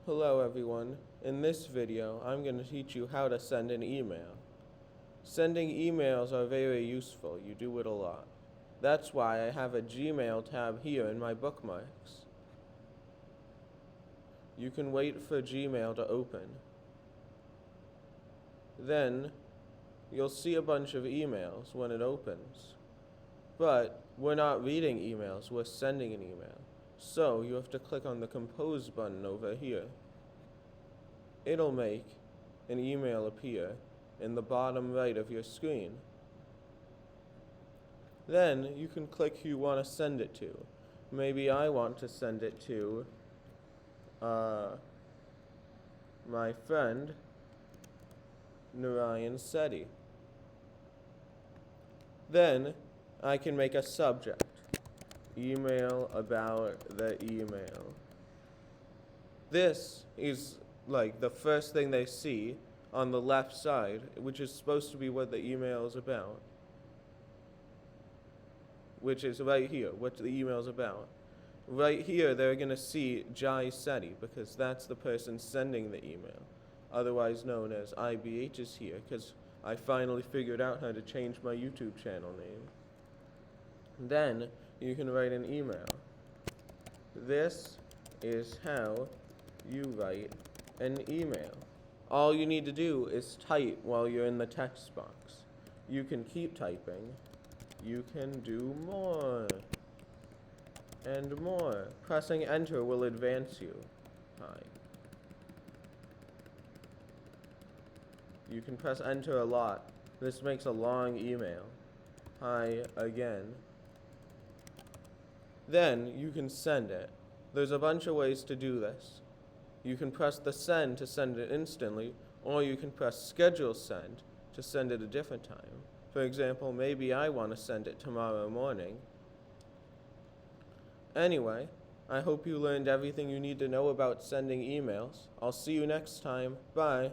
Hello everyone. In this video, I'm going to teach you how to send an email. Sending emails are very useful. You do it a lot. That's why I have a Gmail tab here in my bookmarks. You can wait for Gmail to open. Then, you'll see a bunch of emails when it opens. But we're not reading emails, we're sending an email. So you have to click on the Compose button over here. It'll make an email appear in the bottom right of your screen. Then you can click who you want to send it to. Maybe I want to send it to my friend Narayan Sethi. Then I can make a subject. Email about the email. This is like the first thing they see on the left side, which is supposed to be what the email is about. Which is right here, what the email is about. Right here, they're going to see Jai Sethi, because that's the person sending the email, otherwise known as IBH is here, because I finally figured out how to change my YouTube channel name. Then, you can write an email. This is how you write an email. All you need to do is type while you're in the text box. You can keep typing. You can do more and more. Pressing enter will advance you. Hi. You can press enter a lot. This makes a long email. Hi again. Then you can send it. There's a bunch of ways to do this. You can press the send to send it instantly, or you can press schedule send to send it a different time. For example, maybe I want to send it tomorrow morning. Anyway, I hope you learned everything you need to know about sending emails. I'll see you next time. Bye.